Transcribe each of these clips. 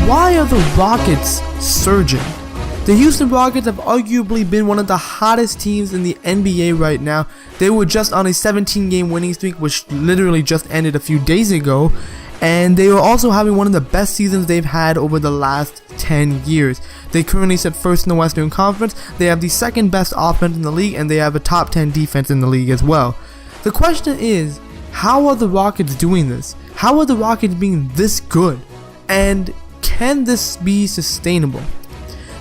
why are the Rockets surging? The Houston Rockets have arguably been one of the hottest teams in the NBA right now. They were just on a 17-game winning streak, which literally just ended a few days ago. And they are also having one of the best seasons they've had over the last 10 years. They currently sit first in the Western Conference. They have the second best offense in the league, and they have a top 10 defense in the league as well. The question is, how are the Rockets doing this? How are the Rockets being this good? And can this be sustainable?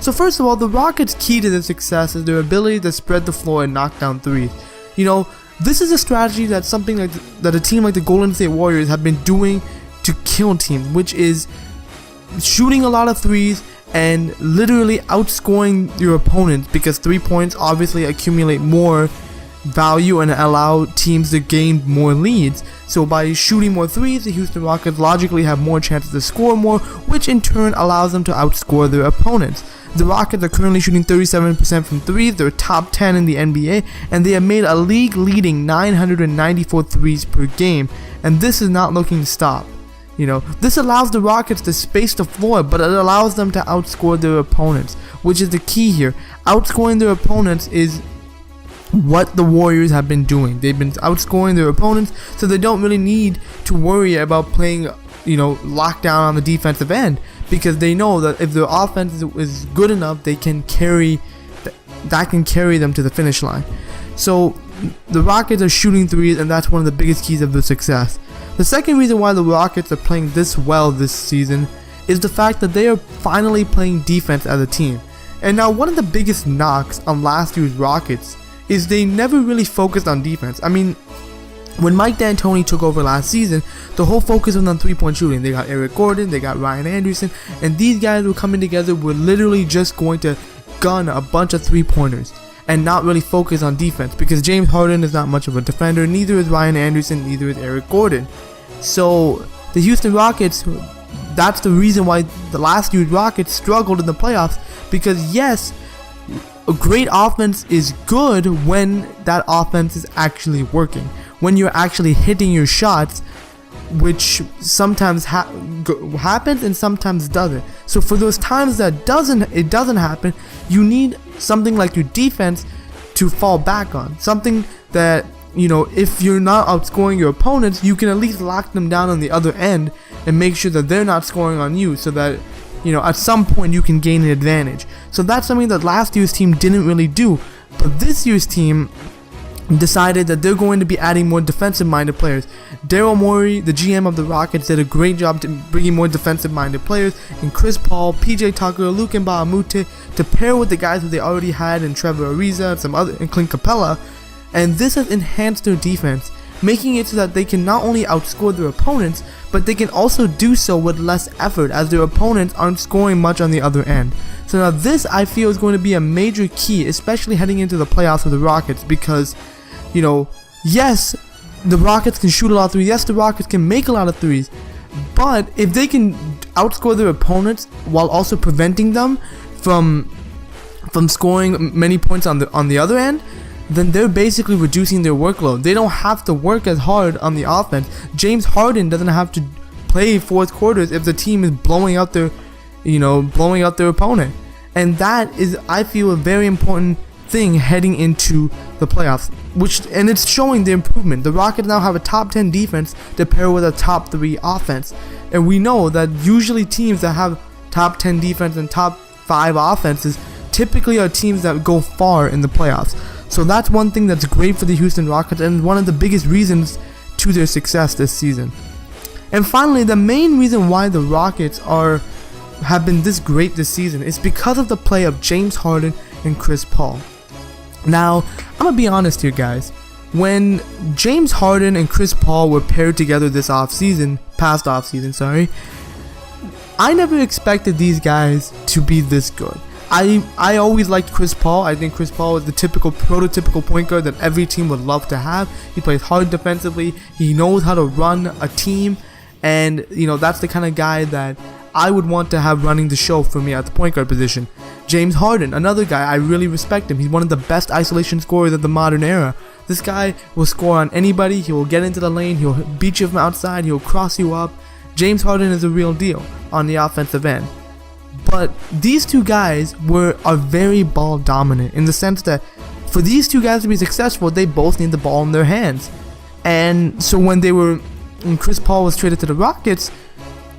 So first of all, the Rockets' key to their success is their ability to spread the floor and knock down threes. You know, this is a strategy that a team like the Golden State Warriors have been doing to kill teams, which is shooting a lot of threes and literally outscoring your opponents, because 3 points obviously accumulate more value and allow teams to gain more leads. So by shooting more threes, the Houston Rockets logically have more chances to score more, which in turn allows them to outscore their opponents. The Rockets are currently shooting 37% from threes. They're top 10 in the NBA, and they have made a league-leading 994 threes per game, and this is not looking to stop. You know, this allows the Rockets to space the floor, but it allows them to outscore their opponents, which is the key here. Outscoring their opponents is what the Warriors have been doing. They've been outscoring their opponents, so they don't really need to worry about playing, lockdown on the defensive end, because they know that if their offense is good enough, they can carry them to the finish line. So the Rockets are shooting threes, and that's one of the biggest keys of their success. The second reason why the Rockets are playing this well this season is the fact that they are finally playing defense as a team. And now, one of the biggest knocks on last year's Rockets is they never really focused on defense. I mean, when Mike D'Antoni took over last season, the whole focus was on three-point shooting. They got Eric Gordon, they got Ryan Anderson, and these guys were coming together, were literally just going to gun a bunch of three-pointers and not really focus on defense, because James Harden is not much of a defender, neither is Ryan Anderson, neither is Eric Gordon. So the Houston Rockets, that's the reason why the last year's Rockets struggled in the playoffs, because yes, a great offense is good when that offense is actually working, when you're actually hitting your shots, which sometimes happens and sometimes doesn't. So for those times that it doesn't happen, you need something like your defense to fall back on. Something that, if you're not outscoring your opponents, you can at least lock them down on the other end and make sure that they're not scoring on you, so that at some point you can gain an advantage. So that's something that last year's team didn't really do. But this year's team decided that they're going to be adding more defensive-minded players. Daryl Morey, the GM of the Rockets, did a great job to bringing more defensive-minded players in Chris Paul, PJ Tucker, Luke Mbamute, to pair with the guys who they already had in Trevor Ariza and Clint Capella. And this has enhanced their defense, making it so that they can not only outscore their opponents, but they can also do so with less effort, as their opponents aren't scoring much on the other end. So now this, I feel, is going to be a major key, especially heading into the playoffs with the Rockets, because, yes, the Rockets can shoot a lot of threes, yes, the Rockets can make a lot of threes, but if they can outscore their opponents while also preventing them from scoring many points on the other end, then they're basically reducing their workload. They don't have to work as hard on the offense. James Harden doesn't have to play fourth quarters if the team is blowing out their opponent. And that is, I feel, a very important thing heading into the playoffs, and it's showing the improvement. The Rockets now have a top 10 defense to pair with a top 3 offense. And we know that usually teams that have top 10 defense and top 5 offenses typically are teams that go far in the playoffs. So that's one thing that's great for the Houston Rockets, and one of the biggest reasons to their success this season. And finally, the main reason why the Rockets have been this great this season is because of the play of James Harden and Chris Paul. Now, I'm gonna be honest here, guys. When James Harden and Chris Paul were paired together past offseason, I never expected these guys to be this good. I always liked Chris Paul. I think Chris Paul is the prototypical point guard that every team would love to have. He plays hard defensively. He knows how to run a team, and that's the kind of guy that I would want to have running the show for me at the point guard position. James Harden, another guy, I really respect him. He's one of the best isolation scorers of the modern era. This guy will score on anybody. He will get into the lane. He'll beat you from outside. He'll cross you up. James Harden is a real deal on the offensive end. But these two guys are very ball dominant in the sense that for these two guys to be successful, they both need the ball in their hands. And so when Chris Paul was traded to the Rockets,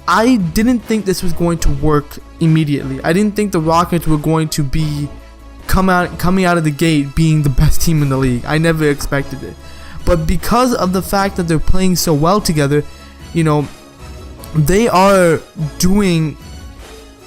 I didn't think this was going to work immediately. I didn't think the Rockets were going to be coming out of the gate being the best team in the league. I never expected it. But because of the fact that they're playing so well together, they are doing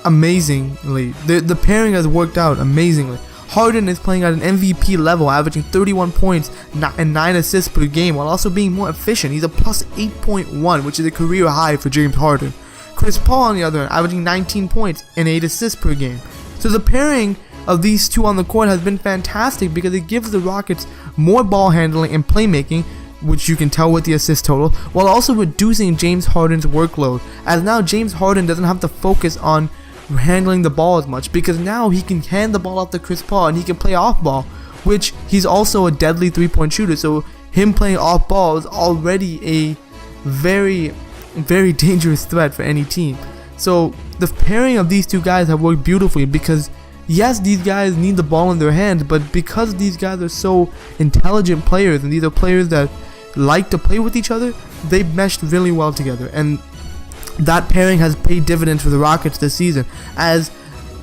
amazingly. The pairing has worked out amazingly. Harden is playing at an MVP level, averaging 31 points and 9 assists per game, while also being more efficient. He's a plus 8.1, which is a career high for James Harden. Chris Paul, on the other hand, averaging 19 points and 8 assists per game. So the pairing of these two on the court has been fantastic because it gives the Rockets more ball handling and playmaking, which you can tell with the assist total, while also reducing James Harden's workload, as now James Harden doesn't have to focus on handling the ball as much, because now he can hand the ball off to Chris Paul and he can play off ball, which he's also a deadly 3-point shooter, so him playing off ball is already a very, very dangerous threat for any team. So the pairing of these two guys have worked beautifully because yes, these guys need the ball in their hands, but because these guys are so intelligent players and these are players that like to play with each other, they've meshed really well together, and that pairing has paid dividends for the Rockets this season. As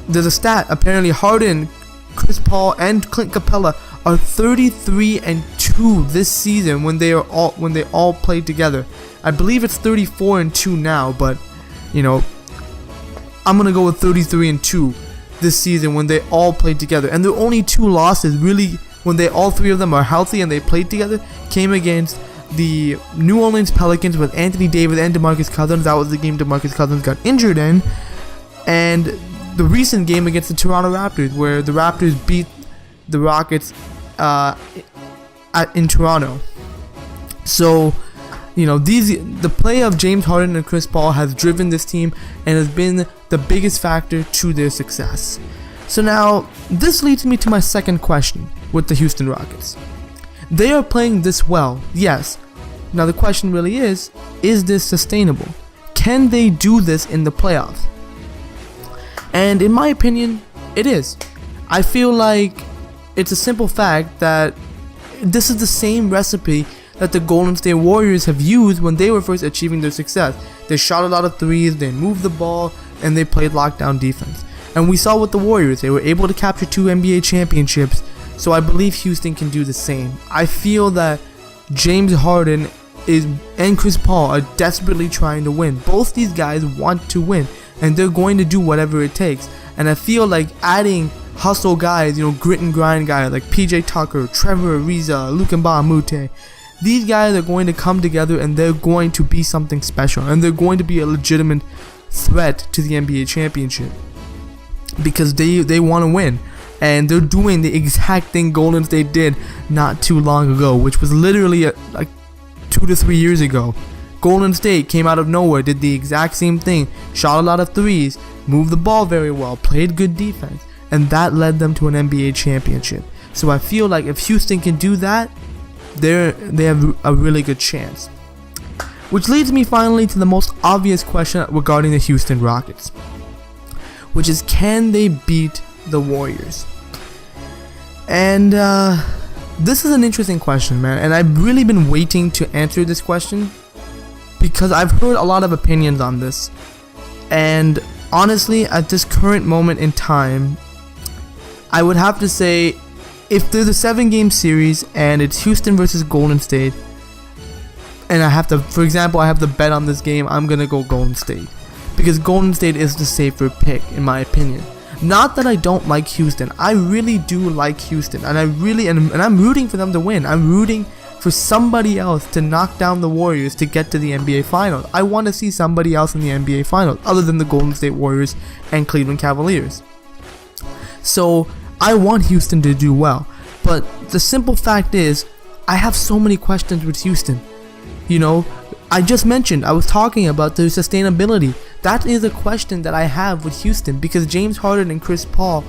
there's a stat, apparently Harden, Chris Paul, and Clint Capella are 33-2 this season when they all played together. I believe it's 34-2 now, but I'm gonna go with 33-2 this season when they all played together. And their only two losses, really, when all three of them are healthy and they played together, came against the New Orleans Pelicans with Anthony Davis and DeMarcus Cousins. That was the game DeMarcus Cousins got injured in. And the recent game against the Toronto Raptors, where the Raptors beat the Rockets in Toronto. So, the play of James Harden and Chris Paul has driven this team and has been the biggest factor to their success. So now, this leads me to my second question with the Houston Rockets. They are playing this well, yes. Now the question really is this sustainable? Can they do this in the playoffs? And in my opinion, it is. I feel like it's a simple fact that this is the same recipe that the Golden State Warriors have used when they were first achieving their success. They shot a lot of threes, they moved the ball, and they played lockdown defense. And we saw with the Warriors, they were able to capture 2 NBA championships, so I believe Houston can do the same. I feel that James Harden and Chris Paul are desperately trying to win. Both these guys want to win, and they're going to do whatever it takes. And I feel like adding hustle guys, grit and grind guys like PJ Tucker, Trevor Ariza, Luka Mbamute, these guys are going to come together and they're going to be something special, and they're going to be a legitimate threat to the NBA championship because they want to win. And they're doing the exact thing Golden State did not too long ago, which was literally like 2 to 3 years ago. Golden State came out of nowhere, did the exact same thing, shot a lot of threes, moved the ball very well, played good defense, and that led them to an NBA championship. So I feel like if Houston can do that, they have a really good chance. Which leads me finally to the most obvious question regarding the Houston Rockets, which is, can they beat the Warriors? And this is an interesting question, man, and I've really been waiting to answer this question because I've heard a lot of opinions on this, and honestly, at this current moment in time, I would have to say, if there's a 7-game series and it's Houston versus Golden State, and I have to bet on this game, I'm gonna go Golden State, because Golden State is the safer pick in my opinion. Not that I don't like Houston. I really do like Houston, and I'm rooting for them to win. I'm rooting for somebody else to knock down the Warriors to get to the NBA Finals. I want to see somebody else in the NBA Finals other than the Golden State Warriors and Cleveland Cavaliers. So I want Houston to do well, but the simple fact is, I have so many questions with Houston. I just mentioned, I was talking about their sustainability. That is a question that I have with Houston because James Harden and Chris Paul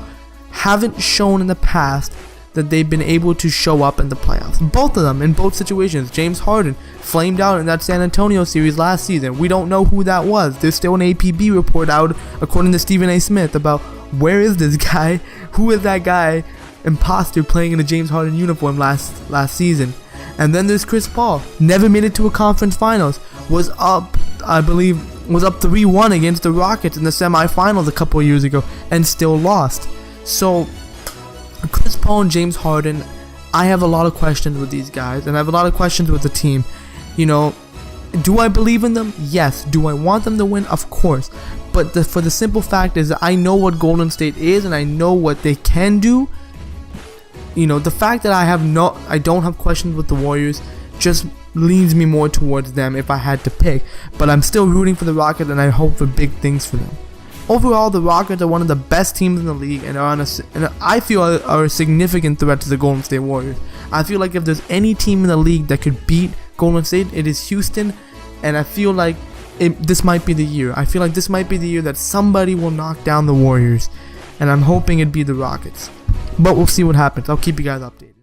haven't shown in the past that they've been able to show up in the playoffs. Both of them, in both situations. James Harden flamed out in that San Antonio series last season. We don't know who that was. There's still an APB report out, according to Stephen A. Smith, about where is this guy? Who is that guy? Imposter playing in a James Harden uniform last season. And then there's Chris Paul. Never made it to a conference finals. Was up 3-1 against the Rockets in the semifinals a couple of years ago and still lost. So Chris Paul and James Harden, I have a lot of questions with these guys, and I have a lot of questions with the team. You know, do I believe in them? Yes. Do I want them to win? Of course. But for the simple fact is that I know what Golden State is, and I know what they can do. You know, the fact that I don't have questions with the Warriors just leans me more towards them if I had to pick. But I'm still rooting for the Rockets, and I hope for big things for them. Overall, the Rockets are one of the best teams in the league, and I feel are a significant threat to the Golden State Warriors. I feel like if there's any team in the league that could beat Golden State, it is Houston, and I feel like this might be the year. I feel like this might be the year that somebody will knock down the Warriors, and I'm hoping it'd be the Rockets. But we'll see what happens. I'll keep you guys updated.